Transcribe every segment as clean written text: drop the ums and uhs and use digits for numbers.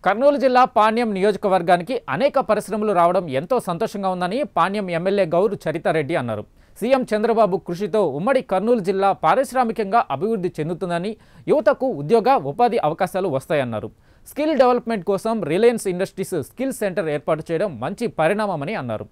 కర్నూలు జిల్లా పాణ్యం నియోజకవర్గానికి అనేక పరిశ్రమలు రావడం ఎంతో సంతోషంగా ఉందని పాణ్యం ఎమ్మెల్యే గౌరు చరితారెడ్డి అన్నారు. సీఎం చంద్రబాబు కృషితో ఉమ్మడి కర్నూలు జిల్లా పారిశ్రామికంగా అభివృద్ధి చెందుతుందని, యువతకు ఉద్యోగ ఉపాధి అవకాశాలు వస్తాయన్నారు. స్కిల్ డెవలప్మెంట్ కోసం రిలయన్స్ ఇండస్ట్రీస్ స్కిల్ సెంటర్ ఏర్పాటు చేయడం మంచి పరిణామమని అన్నారు.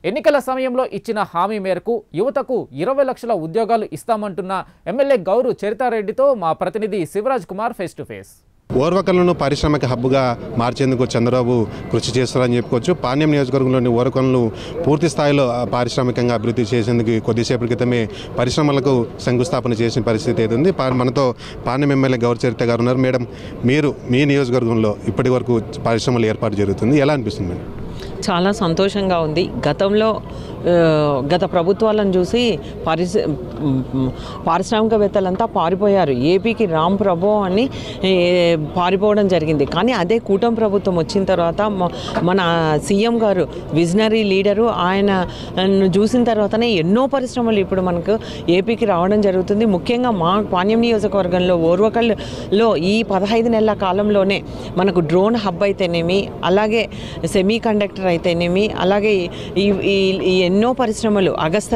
ఎన్నికల సమయంలో ఇచ్చిన హామీ మేరకు యువతకు 20 లక్షల ఉద్యోగాలు ఇస్తామంటున్న ఎమ్మెల్యే గౌరు చరితారెడ్డితో మా ప్రతినిధి Shivaraj Kumar face to face. ఓర్వకల్లును పారిశ్రామిక హబ్గా మార్చేందుకు చంద్రబాబు కృషి చేస్తారని చెప్పుకోవచ్చు. పాణ్యం నియోజకవర్గంలోని ఓర్వకల్లును పూర్తి స్థాయిలో పారిశ్రామికంగా అభివృద్ధి చేసేందుకు కొద్దిసేపటి క్రితమే పరిశ్రమలకు శంకుస్థాపన చేసిన పరిస్థితి అయితే ఉంది. మనతో పాణ్యం ఎమ్మెల్యే గౌరు చరిత గారు ఉన్నారు. మేడం, మీరు మీ నియోజకవర్గంలో ఇప్పటి వరకు పరిశ్రమలు ఏర్పాటు జరుగుతుంది, ఎలా అనిపిస్తుంది మేడం? చాలా సంతోషంగా ఉంది. గత ప్రభుత్వాలను చూసి పారిశ్రామికవేత్తలంతా పారిపోయారు. ఏపీకి రామ్ ప్రభో అని పారిపోవడం జరిగింది. కానీ అదే కూటమి ప్రభుత్వం వచ్చిన తర్వాత మన సీఎం గారు విజనరీ లీడరు, ఆయన చూసిన తర్వాతనే ఎన్నో పరిశ్రమలు ఇప్పుడు మనకు ఏపీకి రావడం జరుగుతుంది. ముఖ్యంగా మా పాణ్యం నియోజకవర్గంలో ఓర్వకల్లో ఈ 15 నెలల కాలంలోనే మనకు డ్రోన్ హబ్ అయితేనేమి, అలాగే సెమీ కండక్టర్ అయితేనేమి, అలాగే ఈ ఎన్నో పరిశ్రమలు, అగస్త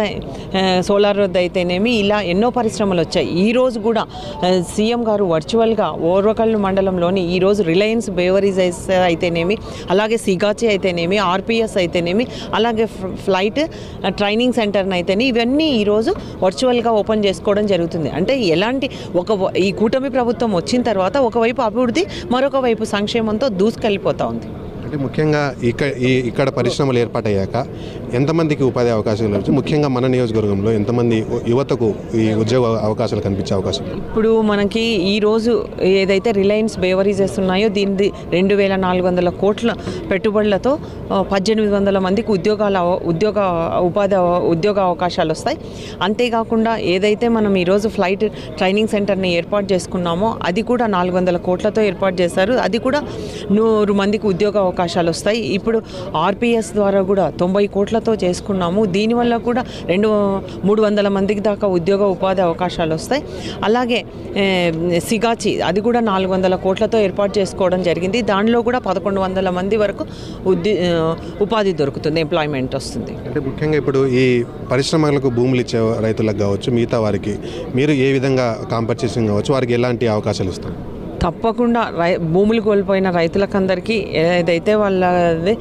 సోలార్ వద్ద అయితేనేమి, ఇలా ఎన్నో పరిశ్రమలు వచ్చాయి. ఈరోజు కూడా సీఎం గారు వర్చువల్గా ఓర్వకల్లు మండలంలోని ఈరోజు రిలయన్స్ బేవరీజెస్ అయితేనేమి, అలాగే సిగాచి అయితేనేమి, ఆర్పిఎస్ అయితేనేమి, అలాగే ఫ్లైట్ ట్రైనింగ్ సెంటర్ని అయితేనే ఇవన్నీ ఈరోజు వర్చువల్గా ఓపెన్ చేసుకోవడం జరుగుతుంది. అంటే ఈ కూటమి ప్రభుత్వం వచ్చిన తర్వాత ఒకవైపు అభివృద్ధి, మరొక వైపు సంక్షేమంతో దూసుకెళ్ళిపోతూ ఉంది. అంటే ముఖ్యంగా ఇక్కడ పరిశ్రమలు ఏర్పాటయ్యాక ఎంతమందికి ఉపాధి అవకాశాలు లభించి, ముఖ్యంగా మన నియోజకవర్గంలో ఎంతమంది యువతకు ఈ ఉద్యోగ అవకాశాలు కనిపించే అవకాశం? ఇప్పుడు మనకి ఈరోజు ఏదైతే రిలయన్స్ బేవరీజెస్ ఉన్నాయో దీనిది 2400 కోట్ల పెట్టుబడులతో 1800 మందికి ఉద్యోగ అవకాశాలు వస్తాయి. అంతేకాకుండా ఏదైతే మనం ఈరోజు ఫ్లైట్ ట్రైనింగ్ సెంటర్ని ఏర్పాటు చేసుకున్నామో అది కూడా 400 కోట్లతో ఏర్పాటు చేశారు. అది కూడా 100 మందికి ఉద్యోగ అవకాశాలు వస్తాయి. ఇప్పుడు ఆర్పిఎస్ ద్వారా కూడా 90 కోట్లతో చేసుకున్నాము. దీనివల్ల కూడా 300 మందికి దాకా ఉపాధి అవకాశాలు వస్తాయి. అలాగే సిగాచి అది కూడా 400 కోట్లతో ఏర్పాటు చేసుకోవడం జరిగింది. దానిలో కూడా 1100 మంది వరకు ఉపాధి దొరుకుతుంది, ఎంప్లాయ్మెంట్ వస్తుంది. అంటే ముఖ్యంగా ఇప్పుడు ఈ పరిశ్రమలకు భూములు ఇచ్చే రైతులకు కావచ్చు, మిగతా వారికి మీరు ఏ విధంగా కాంపన్సేషన్ కావచ్చు, వారికి ఎలాంటి అవకాశాలు ఇస్తారు? తప్పకుండా భూములు కోల్పోయిన రైతులకందరికీ ఏదైతే వాళ్ళది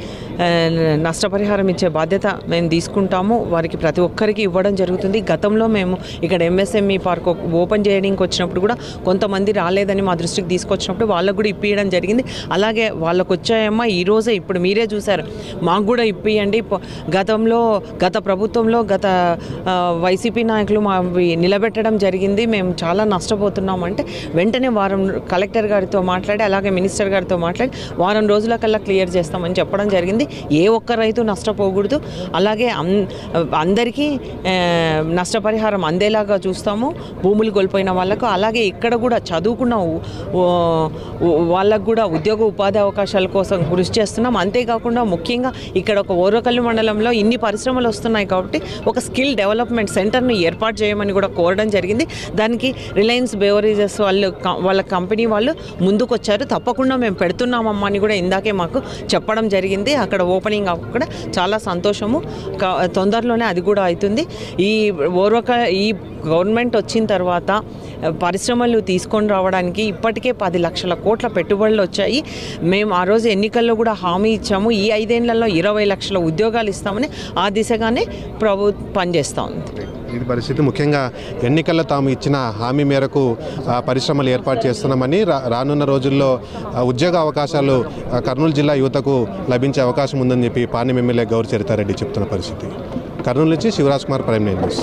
నష్టపరిహారం ఇచ్చే బాధ్యత మేము తీసుకుంటాము. వారికి ప్రతి ఒక్కరికి ఇవ్వడం జరుగుతుంది. గతంలో మేము ఇక్కడ ఎంఎస్ఎంఈ పార్క్ ఓపెన్ చేయడానికి వచ్చినప్పుడు కూడా కొంతమంది రాలేదని మా దృష్టికి తీసుకొచ్చినప్పుడు వాళ్ళకు కూడా ఇప్పియడం జరిగింది. అలాగే వాళ్ళకు వచ్చాయమ్మా ఈరోజే ఇప్పుడు మీరే చూశారు, మాకు కూడా ఇప్పియండి. గత ప్రభుత్వంలో వైసీపీ నాయకులు నిలబెట్టడం జరిగింది, మేము చాలా నష్టపోతున్నామంటే వెంటనే కలెక్టర్ గారితో మాట్లాడి, అలాగే మినిస్టర్ గారితో మాట్లాడి వారం రోజుల కల్లా క్లియర్ చేస్తామని చెప్పడం జరిగింది. ఏ ఒక్క రైతు నష్టపోకూడదు, అలాగే అందరికీ నష్టపరిహారం అందేలాగా చూస్తాము భూములు కోల్పోయిన వాళ్ళకు. అలాగే ఇక్కడ కూడా చదువుకున్న వాళ్ళకు కూడా ఉపాధి అవకాశాల కోసం కృషి చేస్తున్నాం. అంతేకాకుండా ముఖ్యంగా ఇక్కడ ఒక ఓర్వకల్లు మండలంలో ఇన్ని పరిశ్రమలు వస్తున్నాయి కాబట్టి ఒక స్కిల్ డెవలప్మెంట్ సెంటర్ను ఏర్పాటు చేయమని కూడా కోరడం జరిగింది. దానికి రిలయన్స్ బేవరీజెస్ వాళ్ళ కంపెనీ వాళ్ళు ముందుకొచ్చారు. తప్పకుండా మేము పెడుతున్నామమ్మా అని కూడా ఇందాకే మాకు చెప్పడం జరిగింది. అక్కడ ఓపెనింగ్ కూడా చాలా సంతోషము. తొందరలోనే అది కూడా అవుతుంది. ఈ గవర్నమెంట్ వచ్చిన తర్వాత పరిశ్రమలు తీసుకొని రావడానికి ఇప్పటికే 10 లక్షల కోట్ల పెట్టుబడులు వచ్చాయి. మేము ఆ రోజు ఎన్నికల్లో కూడా హామీ ఇచ్చాము, ఈ 5 ఏళ్లలో 20 లక్షల ఉద్యోగాలు ఇస్తామని. ఆ దిశగానే ప్రభుత్వం పనిచేస్తూ ఉంది. ఇది పరిస్థితి. ముఖ్యంగా ఎన్నికల్లో తాము ఇచ్చిన హామీ మేరకు పరిశ్రమలు ఏర్పాటు చేస్తున్నామని, రానున్న రోజుల్లో ఉద్యోగ అవకాశాలు కర్నూలు జిల్లా యువతకు లభించే అవకాశం ఉందని చెప్పి పాణ్యం ఎమ్మెల్యే గౌరు చరితారెడ్డి చెప్తున్న పరిస్థితి. కర్నూలు నుంచి శివరాజ్ కుమార్, ప్రైమ్ 9 న్యూస్.